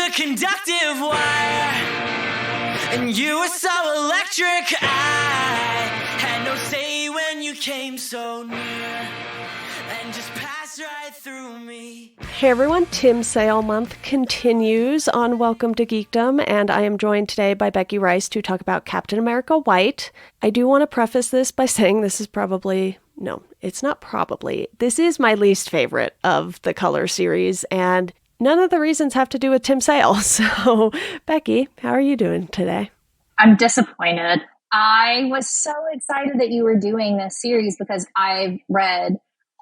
a conductive wire, and you were so electric. I had no say when you came so near, and just passed right through me. Hey everyone, Tim Sale Month continues on Welcome to Geekdom, and I am joined today by Becky Rice to talk about Captain America White. I do want to preface this by saying this is this is my least favorite of the Color series, and none of the reasons have to do with Tim Sale. So, Becky, how are you doing today? I'm disappointed. I was so excited that you were doing this series because I've read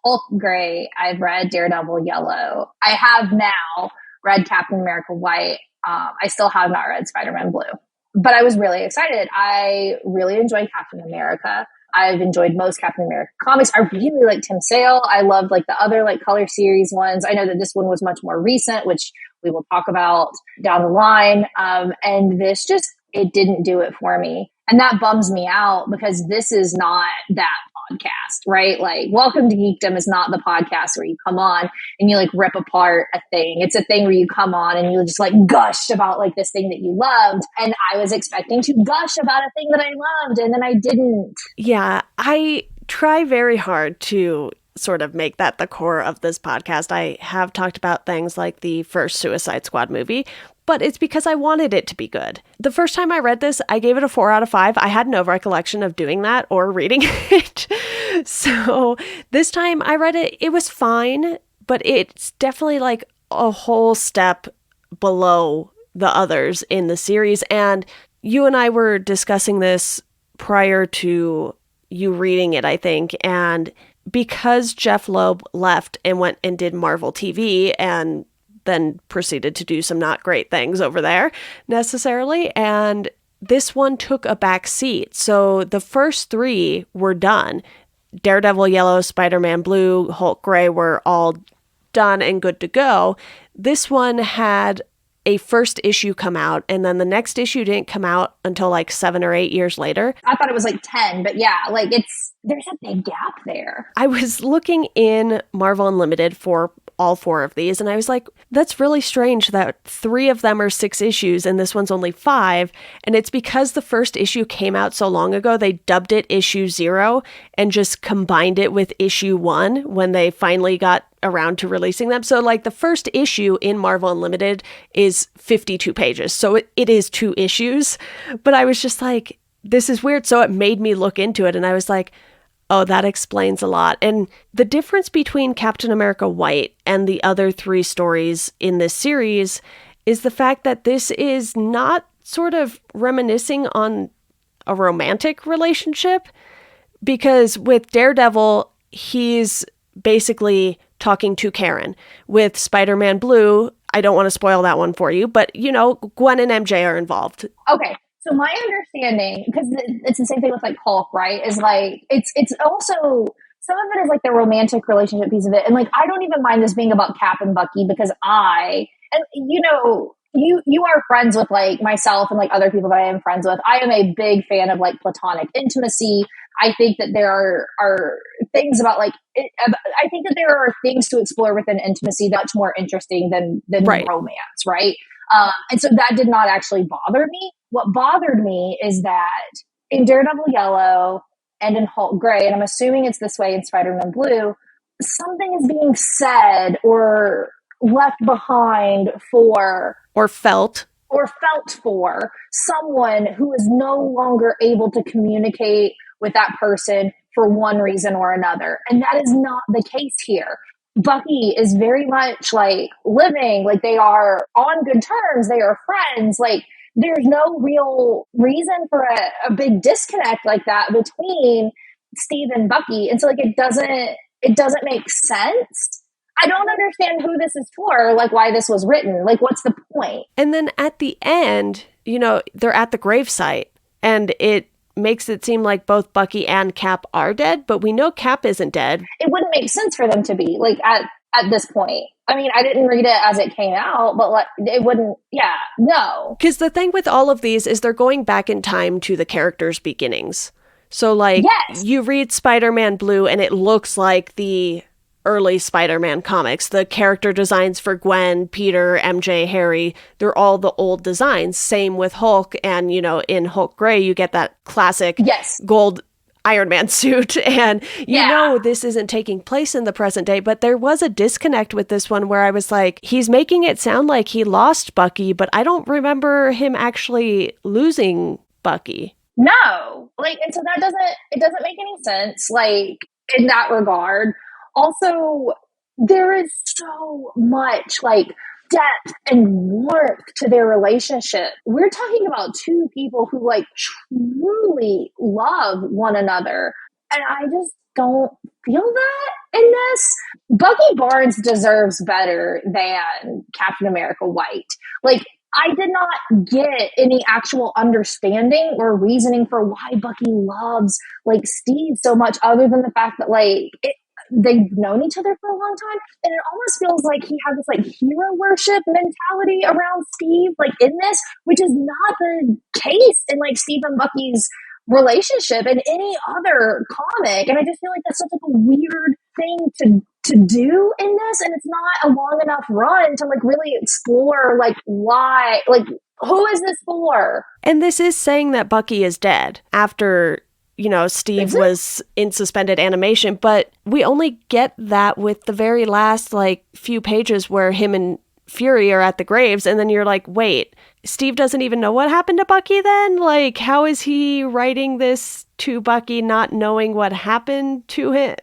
Hulk Gray, I've read Daredevil Yellow. I have now read Captain America White. I still have not read Spider-Man Blue, but I was really excited. I really enjoyed Captain America. I've enjoyed most Captain America comics. I really like Tim Sale. I loved the other Color series ones. I know that this one was much more recent, which we will talk about down the line. And this it didn't do it for me. And that bums me out because this is not that podcast, right? Welcome to Geekdom is not the podcast where you come on and you rip apart a thing. It's a thing where you come on and you just gush about this thing that you loved. And I was expecting to gush about a thing that I loved, and then I didn't. Yeah, I try very hard to sort of make that the core of this podcast. I have talked about things like the first Suicide Squad movie, but it's because I wanted it to be good. The first time I read this, I gave it a 4 out of 5. I had no recollection of doing that or reading it. So this time I read it, it was fine, but it's definitely a whole step below the others in the series. And you and I were discussing this prior to you reading it, I think, and because Jeff Loeb left and went and did Marvel TV and then proceeded to do some not great things over there necessarily, and this one took a back seat. So the first 3 were done. Daredevil Yellow, Spider-Man Blue, Hulk Gray were all done and good to go. This one had a first issue come out, and then the next issue didn't come out until 7 or 8 years later. I thought it was 10, but yeah, there's a big gap there. I was looking in Marvel Unlimited for all 4 of these, and I was like, that's really strange that 3 of them are 6 issues and this one's only 5. And it's because the first issue came out so long ago, they dubbed it issue 0 and just combined it with issue 1 when they finally got around to releasing them. So the first issue in Marvel Unlimited is 52 pages. So it is 2 issues, but I was just this is weird. So it made me look into it, and I was like, oh, that explains a lot. And the difference between Captain America White and the other 3 stories in this series is the fact that this is not sort of reminiscing on a romantic relationship, because with Daredevil, he's basically talking to Karen. With Spider-Man Blue, I don't want to spoil that one for you, but Gwen and MJ are involved. Okay. So my understanding, because it's the same thing with Hulk, right? Is it's also, some of it is the romantic relationship piece of it. And I don't even mind this being about Cap and Bucky, because you are friends with myself and other people that I am friends with. I am a big fan of platonic intimacy. I think that there are things about I think that there are things to explore within intimacy that's more interesting than right. Romance, right? And so that did not actually bother me. What bothered me is that in Daredevil Yellow and in Hulk Gray, and I'm assuming it's this way in Spider-Man Blue, something is being said or left behind for... Or felt for someone who is no longer able to communicate with that person for one reason or another. And that is not the case here. Bucky is very much living, they are on good terms, they are friends, there's no real reason for a big disconnect like that between Steve and Bucky. And so it doesn't make sense. I don't understand who this is for, why this was written, what's the point? And then at the end, they're at the gravesite, and it makes it seem like both Bucky and Cap are dead, but we know Cap isn't dead. It wouldn't make sense for them to be at this point. I mean, I didn't read it as it came out, but it wouldn't, no. Because the thing with all of these is they're going back in time to the characters' beginnings. So yes. You read Spider-Man Blue and it looks like the early Spider-Man comics. The character designs for Gwen, Peter, MJ, Harry, they're all the old designs. Same with Hulk. And, in Hulk Gray, you get that classic gold Iron Man suit. And this isn't taking place in the present day, but there was a disconnect with this one where I was like, he's making it sound like he lost Bucky, but I don't remember him actually losing Bucky. No. And so it doesn't make any sense, in that regard. Also, there is so much depth and warmth to their relationship. We're talking about two people who truly love one another. And I just don't feel that in this. Bucky Barnes deserves better than Captain America White. I did not get any actual understanding or reasoning for why Bucky loves Steve so much, other than the fact that they've known each other for a long time, and it almost feels like he has this hero worship mentality around Steve in this, which is not the case in Steve and Bucky's relationship in any other comic. And I just feel like that's such a weird thing to do in this, and it's not a long enough run to really explore why, who is this for? And this is saying that Bucky is dead after Steve was in suspended animation, but we only get that with the very last few pages where him and Fury are at the graves, and then you're like, wait, Steve doesn't even know what happened to Bucky then? How is he writing this to Bucky not knowing what happened to him?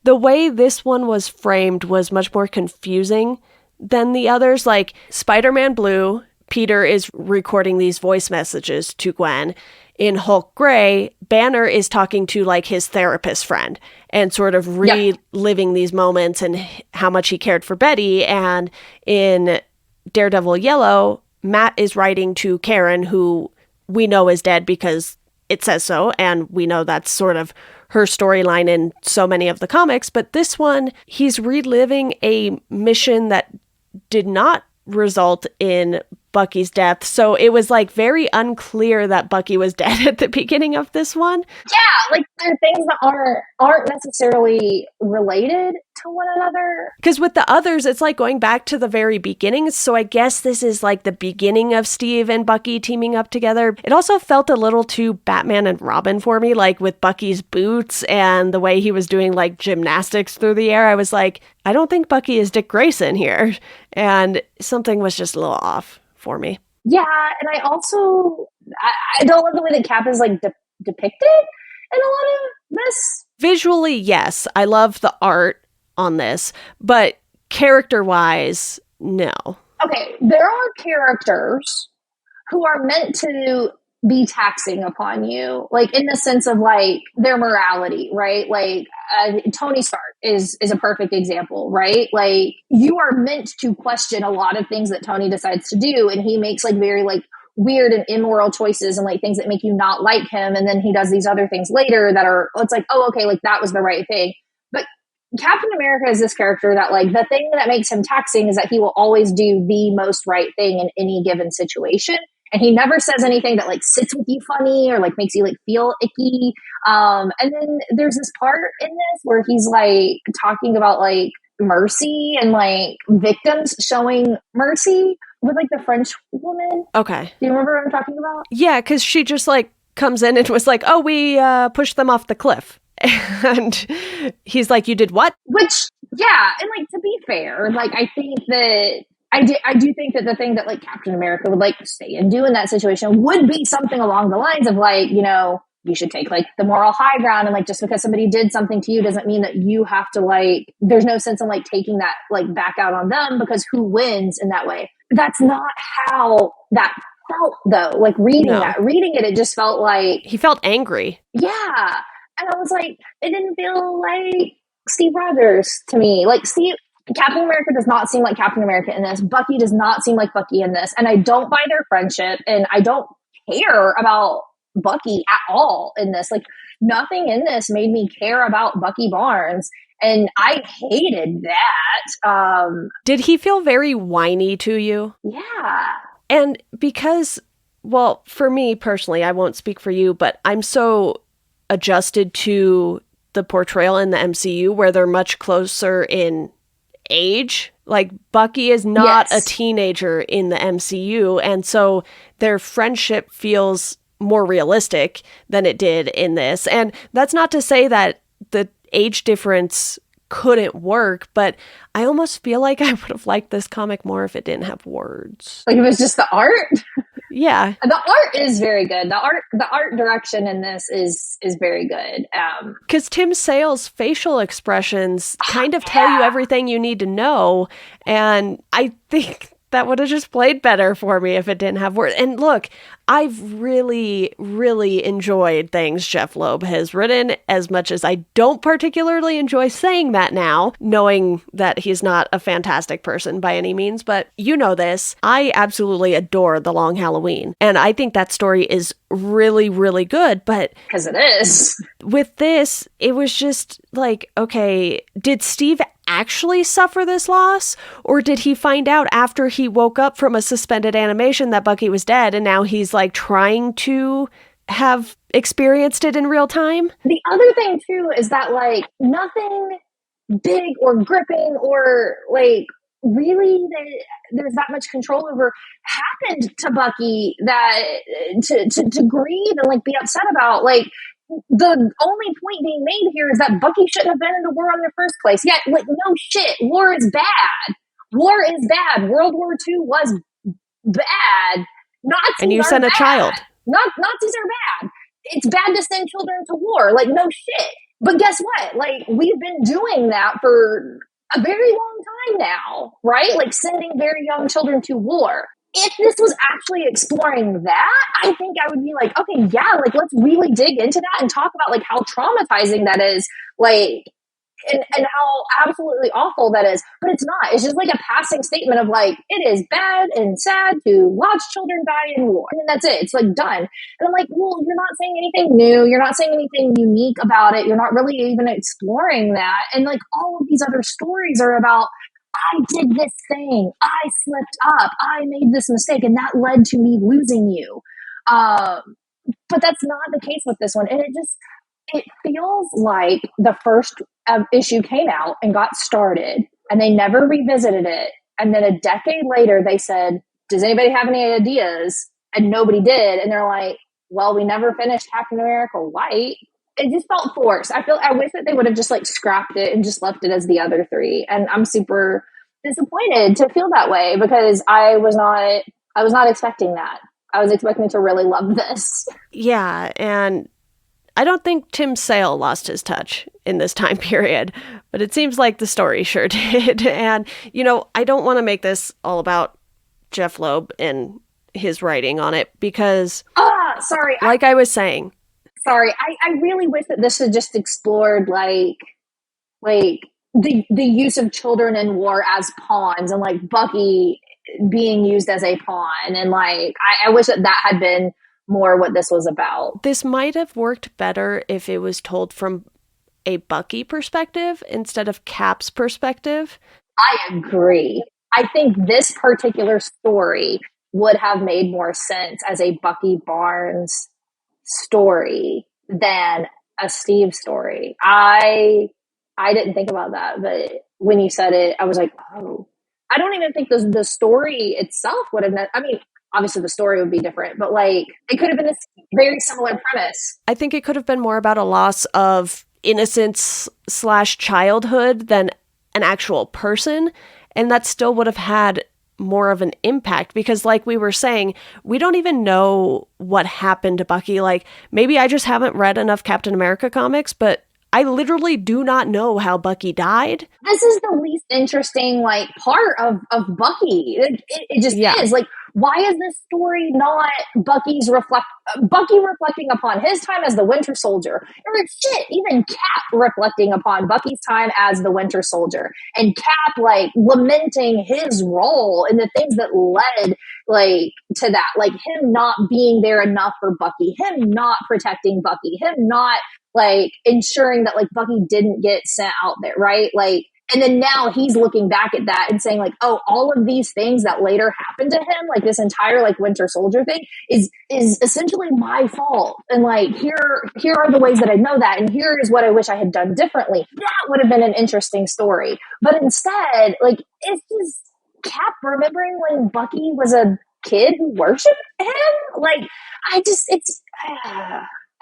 The way this one was framed was much more confusing than the others. Spider-Man Blue, Peter is recording these voice messages to Gwen. In Hulk Gray, Banner is talking to his therapist friend and sort of reliving these moments and how much he cared for Betty. And in Daredevil Yellow, Matt is writing to Karen, who we know is dead because it says so. And we know that's sort of her storyline in so many of the comics. But this one, he's reliving a mission that did not result in Bucky's death. So it was very unclear that Bucky was dead at the beginning of this one. Yeah, there are things that aren't necessarily related to one another. Because with the others, it's going back to the very beginning. So I guess this is the beginning of Steve and Bucky teaming up together. It also felt a little too Batman and Robin for me, with Bucky's boots and the way he was doing gymnastics through the air. I was like, I don't think Bucky is Dick Grayson here. And something was just a little off for me. Yeah, and I also I don't love the way that Cap is depicted in a lot of this. Visually, yes, I love the art on this, but character-wise, no. Okay, there are characters who are meant to be taxing upon you, in the sense of their morality, right? Tony Stark is a perfect example, right? You are meant to question a lot of things that Tony decides to do, and he makes very weird and immoral choices and things that make you not like him, and then he does these other things later that are, it's oh, okay, that was the right thing. But Captain America is this character that the thing that makes him taxing is that he will always do the most right thing in any given situation. And he never says anything that sits with you funny or makes you feel icky. And then there's this part in this where he's talking about mercy and victims showing mercy with the French woman. Okay. Do you remember what I'm talking about? Yeah, because she just comes in and was oh, we pushed them off the cliff. And he's you did what? Which, yeah, and to be fair, I think that I do think that the thing that Captain America would say and do in that situation would be something along the lines of you should take the moral high ground, and just because somebody did something to you doesn't mean that you have to there's no sense in taking that back out on them, because who wins in that way? That's not how that felt though. Reading it just felt he felt angry. Yeah. And I was it didn't feel like Steve Rogers to me. Captain America does not seem like Captain America in this. Bucky does not seem like Bucky in this. And I don't buy their friendship, and I don't care about Bucky at all in this. Nothing in this made me care about Bucky Barnes, and I hated that. Did he feel very whiny to you? Yeah. And because, well, for me personally, I won't speak for you, but I'm so adjusted to the portrayal in the MCU where they're much closer in age. Like, Bucky is not a teenager in the MCU, and so their friendship feels more realistic than it did in this. And that's not to say that the age difference couldn't work, but I almost feel like I would have liked this comic more if it didn't have words. Like, it was just the art? Yeah. The art is very good. The art direction in this is very good. Because Tim Sale's facial expressions kind of tell you everything you need to know. And I think that would have just played better for me if it didn't have words. And look, I've really, really enjoyed things Jeff Loeb has written, as much as I don't particularly enjoy saying that now, knowing that he's not a fantastic person by any means. But you know this, I absolutely adore The Long Halloween. And I think that story is really, really good. But because it is. With this, it was just like, okay, did Steve actually suffer this loss? Or did he find out after he woke up from a suspended animation that Bucky was dead, and now he's like trying to have experienced it in real time? The other thing too is that like nothing big or gripping or like really there's that much control over happened to Bucky that to grieve and like be upset about. Like, the only point being made here is that Bucky shouldn't have been in the war in the first place. Yeah, like, no shit. War is bad. War is bad. World War II was bad. Nazis and you are sent a bad. child. Nazis are bad. It's bad to send children to war. Like, no shit. But guess what? Like, we've been doing that for a very long time now, right? Like, sending very young children to war. If this was actually exploring that, I think I would be like, okay, yeah, like, let's really dig into that and talk about like how traumatizing that is, like, and how absolutely awful that is. But it's not. It's just like a passing statement of like, it is bad and sad to watch children die in war. And that's it. It's like done. And I'm like, well, you're not saying anything new. You're not saying anything unique about it. You're not really even exploring that. And like all of these other stories are about, I did this thing. I slipped up. I made this mistake, and that led to me losing you. But that's not the case with this one. And it feels like the first issue came out and got started, and they never revisited it. And then a decade later, they said, does anybody have any ideas? And nobody did. And they're like, well, we never finished Captain America White. It just felt forced. I wish that they would have just like scrapped it and just left it as the other three. And I'm super disappointed to feel that way because I was not expecting that. I was expecting to really love this. Yeah, and I don't think Tim Sale lost his touch in this time period, but it seems like the story sure did. And, you know, I don't want to make this all about Jeff Loeb and his writing on it because, sorry. Like I was saying, I really wish that this had just explored like the use of children in war as pawns and like Bucky being used as a pawn. And like, I wish that had been more what this was about. This might have worked better if it was told from a Bucky perspective instead of Cap's perspective. I agree. I think this particular story would have made more sense as a Bucky Barnes story than a Steve story. I didn't think about that, but when you said it, I was like, oh. I don't even think the story itself would have I mean, obviously the story would be different, but like it could have been a very similar premise. I think it could have been more about a loss of innocence / childhood than an actual person. And that still would have had more of an impact because like we were saying, we don't even know what happened to Bucky. Like maybe I just haven't read enough Captain America comics, but I literally do not know how Bucky died. This is the least interesting like part of Bucky. It just is. Like, why is this story not Bucky reflecting upon his time as the Winter Soldier? Or shit, even Cap reflecting upon Bucky's time as the Winter Soldier. And Cap like lamenting his role and the things that led like to that. Like him not being there enough for Bucky, him not protecting Bucky, him not like ensuring that like Bucky didn't get sent out there, right? Like And then now he's looking back at that and saying like, oh, all of these things that later happened to him, like this entire like Winter Soldier thing is essentially my fault. And like, here are the ways that I know that. And here is what I wish I had done differently. That would have been an interesting story. But instead, like, it's just Cap remembering when Bucky was a kid who worshipped him. Like, I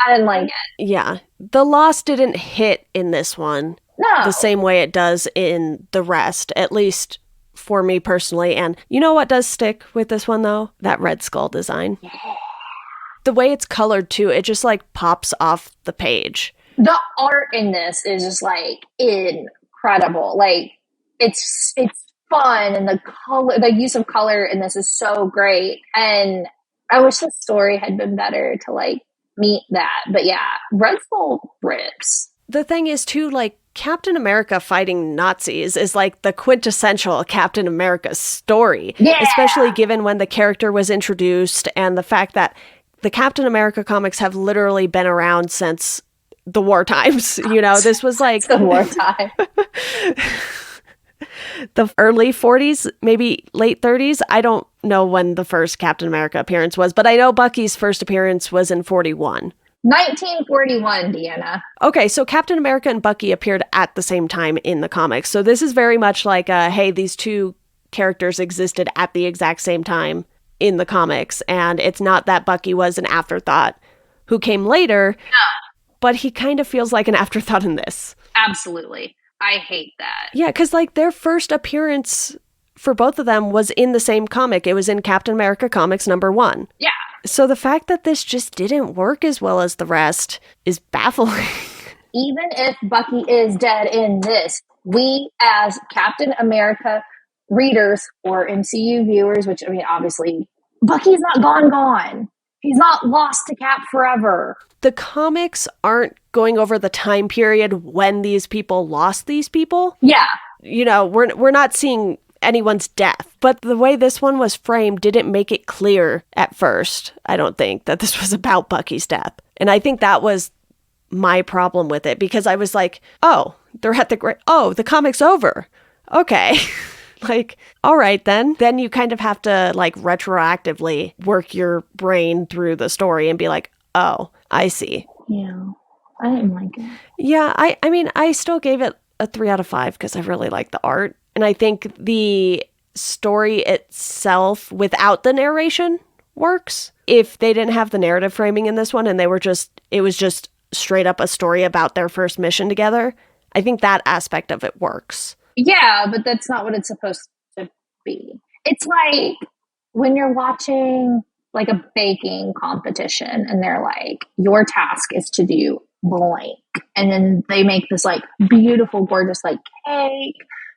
didn't like it. Yeah. The loss didn't hit in this one. No. The same way it does in the rest, at least for me personally. And you know what does stick with this one, though? That Red Skull design. Yeah. The way it's colored, too, it just, like, pops off the page. The art in this is just, like, incredible. Like, it's fun, and the use of color in this is so great. And I wish the story had been better to, like, meet that. But, yeah, Red Skull rips. The thing is, too, like, Captain America fighting Nazis is like the quintessential Captain America story, especially given when the character was introduced and the fact that the Captain America comics have literally been around since the war times. You know, this was like the wartime. The early 40s, maybe late 30s. I don't know when the first Captain America appearance was, but I know Bucky's first appearance was in 41. 1941, Deanna. Okay, so Captain America and Bucky appeared at the same time in the comics. So this is very much like, hey, these two characters existed at the exact same time in the comics. And it's not that Bucky was an afterthought who came later, but he kind of feels like an afterthought in this. Absolutely. I hate that. Yeah, because like their first appearance for both of them was in the same comic. It was in Captain America Comics #1. Yeah. So the fact that this just didn't work as well as the rest is baffling. Even if Bucky is dead in this, we as Captain America readers or MCU viewers, which I mean, obviously, Bucky's not gone. He's not lost to Cap forever. The comics aren't going over the time period when these people lost these people. Yeah. You know, we're not seeing anyone's death. But the way this one was framed didn't make it clear at first, I don't think, that this was about Bucky's death. And I think that was my problem with it, because I was like, oh, they're at the comic's over. Okay. Like, all right, then. Then you kind of have to, like, retroactively work your brain through the story and be like, oh, I see. Yeah. I didn't like it. Yeah, I mean, I still gave it a 3 out of 5 because I really like the art. And I think the story itself without the narration works. If they didn't have the narrative framing in this one and it was just straight up a story about their first mission together, I think that aspect of it works. Yeah, but that's not what it's supposed to be. It's like when you're watching like a baking competition and they're like, your task is to do blank. And then they make this like beautiful, gorgeous like cake,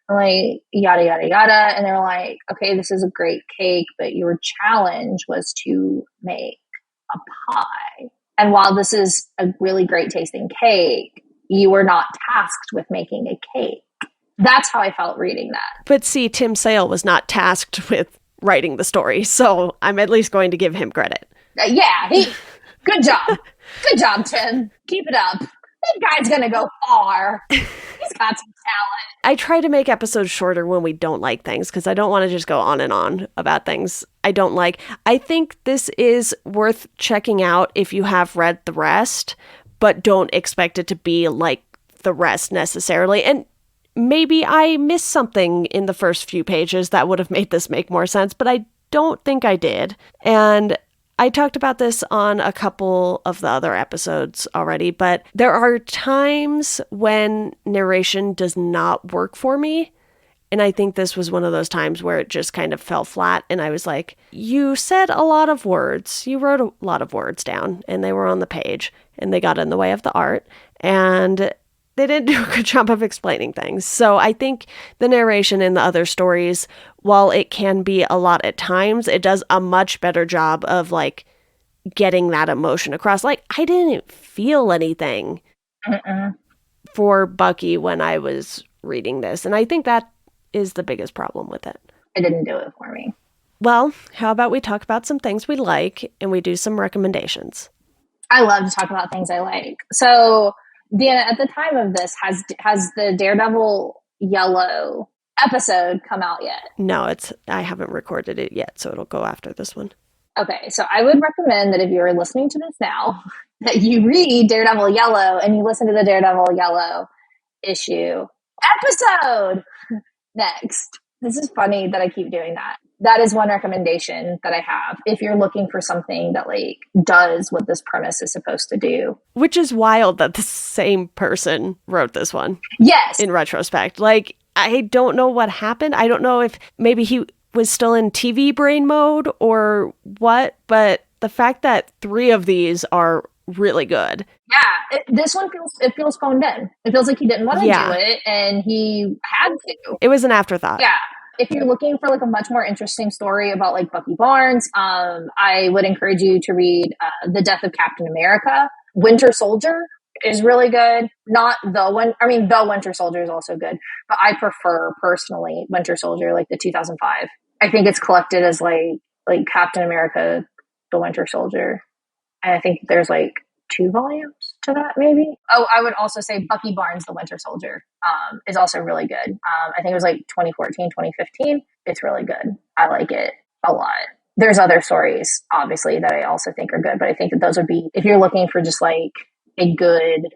like yada, yada, yada. And they're like, okay, this is a great cake, but your challenge was to make a pie. And while this is a really great tasting cake, you were not tasked with making a cake. That's how I felt reading that. But see, Tim Sale was not tasked with writing the story, so I'm at least going to give him credit. Good job. Good job, Tim. Keep it up. That guy's gonna go far. He's got some talent. I try to make episodes shorter when we don't like things, because I don't want to just go on and on about things I don't like. I think this is worth checking out if you have read the rest, but don't expect it to be like the rest necessarily. And maybe I missed something in the first few pages that would have made this make more sense, but I don't think I did. And I talked about this on a couple of the other episodes already, but there are times when narration does not work for me. And I think this was one of those times where it just kind of fell flat. And I was like, you said a lot of words. You wrote a lot of words down and they were on the page and they got in the way of the art. And they didn't do a good job of explaining things. So I think the narration in the other stories, while it can be a lot at times, it does a much better job of like getting that emotion across. Like, I didn't feel anything for Bucky when I was reading this. And I think that is the biggest problem with it. It didn't do it for me. Well, how about we talk about some things we like and we do some recommendations? I love to talk about things I like. So Deanna, at the time of this, has the Daredevil Yellow episode come out yet? No, I haven't recorded it yet, so it'll go after this one. Okay, so I would recommend that if you're listening to this now, that you read Daredevil Yellow and you listen to the Daredevil Yellow issue episode next. This is funny that I keep doing that. That is one recommendation that I have if you're looking for something that like does what this premise is supposed to do. Which is wild that the same person wrote this one. Yes. In retrospect. Like, I don't know what happened. I don't know if maybe he was still in TV brain mode or what, but the fact that 3 of these are really good. Yeah, this one feels phoned in. It feels like he didn't want to do it, and he had to. It was an afterthought. Yeah. If you're looking for like a much more interesting story about like Bucky Barnes, I would encourage you to read The Death of Captain America. Winter Soldier is really good. Not the one. I mean, The Winter Soldier is also good, but I prefer personally Winter Soldier, like the 2005. I think it's collected as like Captain America, The Winter Soldier. And I think there's like 2 volumes to that, maybe. Oh, I would also say Bucky Barnes, The Winter Soldier, is also really good. I think it was like 2014, 2015. It's really good. I like it a lot. There's other stories, obviously, that I also think are good, but I think that those would be, if you're looking for just like a good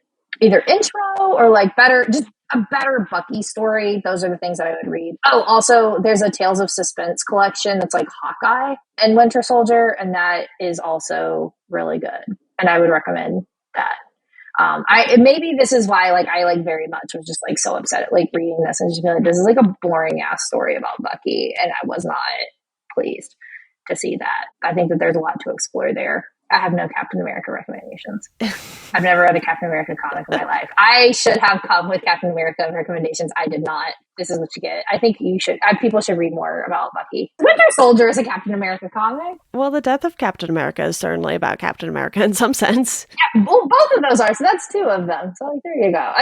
either intro or like just a better Bucky story, those are the things that I would read. Oh, also, there's a Tales of Suspense collection that's like Hawkeye and Winter Soldier, and that is also really good. And I would recommend that. Maybe this is why like I like very much was just like so upset at like reading this and just being like, this is like a boring ass story about Bucky, and I was not pleased to see that. I think that there's a lot to explore there. I have no Captain America recommendations. I've never read a Captain America comic in my life. I should have come with Captain America recommendations. I did not. This is what you get. I think people should read more about Bucky. Winter Soldier is a Captain America comic. Well, The Death of Captain America is certainly about Captain America in some sense. Yeah, well, both of those are. So that's 2 of them. So like, there you go.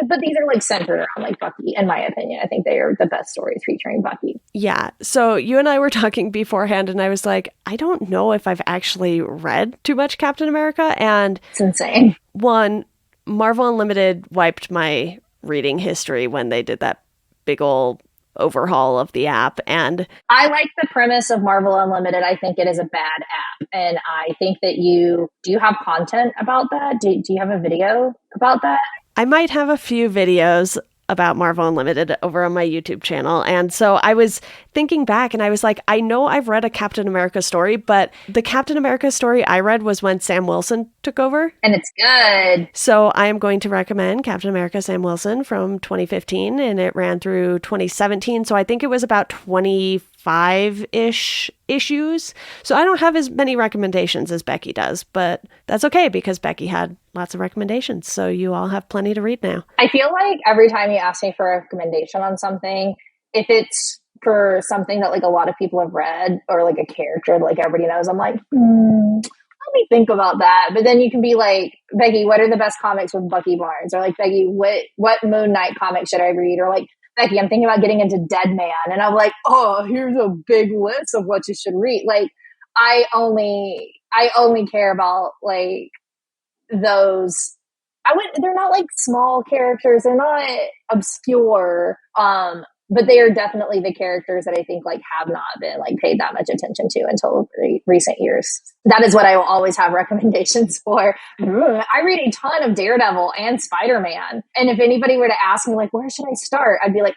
But these are like centered around like Bucky, in my opinion. I think they are the best stories featuring Bucky. Yeah. So you and I were talking beforehand, and I was like, I don't know if I've actually read too much Captain America. And it's insane. One, Marvel Unlimited wiped my reading history when they did that big old overhaul of the app. And I like the premise of Marvel Unlimited. I think it is a bad app. And I think that do you have content about that? Do you have a video about that? I might have a few videos about Marvel Unlimited over on my YouTube channel. And so I was thinking back and I was like, I know I've read a Captain America story, but the Captain America story I read was when Sam Wilson took over. And it's good. So I am going to recommend Captain America Sam Wilson from 2015, and it ran through 2017. So I think it was about 25-ish issues. So I don't have as many recommendations as Becky does, but that's okay because Becky had lots of recommendations. So you all have plenty to read now. I feel like every time you ask me for a recommendation on something, if it's for something that like a lot of people have read or like a character like everybody knows, I'm like, let me think about that. But then you can be like, Becky, what are the best comics with Bucky Barnes? Or like, Becky, what Moon Knight comic should I read? Or like, Becky, I'm thinking about getting into Dead Man. And I'm like, oh, here's a big list of what you should read. Like, I only care about like those. They're not like small characters. They're not obscure. But they are definitely the characters that I think like have not been like paid that much attention to until recent years. That is what I will always have recommendations for. I read a ton of Daredevil and Spider-Man. And if anybody were to ask me like, where should I start? I'd be like,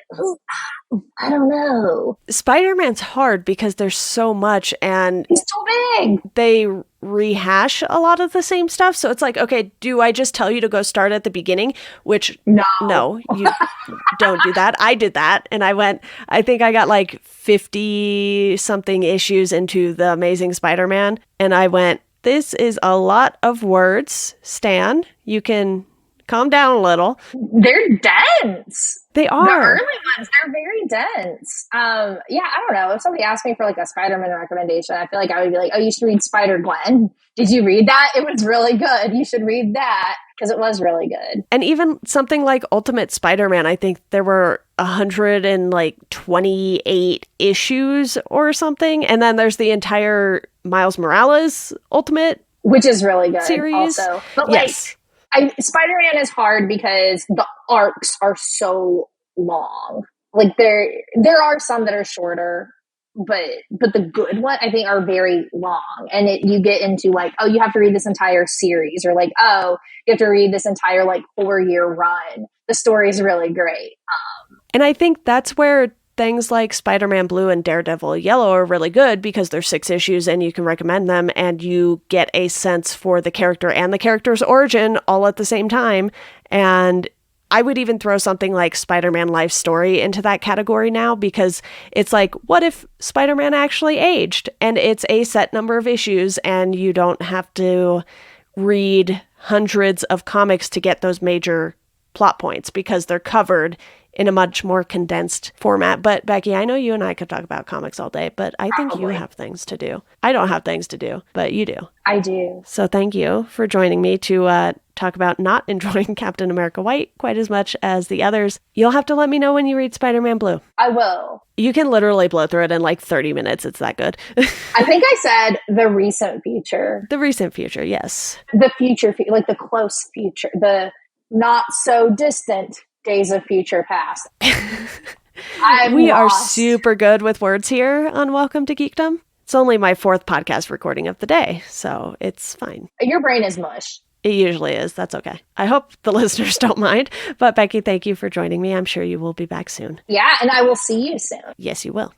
I don't know. Spider-Man's hard because there's so much and he's so big. They rehash a lot of the same stuff. So it's like, okay, do I just tell you to go start at the beginning? Which no, you don't do that. I did that. And I think I got like 50 something issues into The Amazing Spider-Man. And I went, this is a lot of words. Stan, you can calm down a little. They're dense. They are. The early ones, they're very dense. Yeah, I don't know. If somebody asked me for like a Spider-Man recommendation, I feel like I would be like, oh, you should read Spider-Gwen. Did you read that? It was really good. You should read that because it was really good. And even something like Ultimate Spider-Man, I think there were 128 issues or something. And then there's the entire Miles Morales Ultimate, which is really good series. Also. But like, yes. Spider-Man is hard because the arcs are so long. Like there are some that are shorter, but the good one I think are very long, and you get into like, oh, you have to read this entire series, or like, oh, you have to read this entire like 4-year run. The story's really great. And I think that's where things like Spider-Man Blue and Daredevil Yellow are really good, because they're 6 issues and you can recommend them and you get a sense for the character and the character's origin all at the same time. And I would even throw something like Spider-Man Life Story into that category now, because it's like, what if Spider-Man actually aged? And it's a set number of issues and you don't have to read hundreds of comics to get those major plot points, because they're covered in a much more condensed format. But Becky, I know you and I could talk about comics all day, but I think you have things to do. I don't have things to do, but you do. I do. So thank you for joining me to talk about not enjoying Captain America White quite as much as the others. You'll have to let me know when you read Spider-Man Blue. I will. You can literally blow through it in like 30 minutes. It's that good. I think I said the recent future. The recent future, yes. The future, like the close future, the not so distant days of future past. We are super good with words here on Welcome to Geekdom. It's only my 4th podcast recording of the day, so it's fine. Your brain is mush. It usually is. That's okay. I hope the listeners don't mind. But Becky, thank you for joining me. I'm sure you will be back soon. Yeah, and I will see you soon. Yes, you will.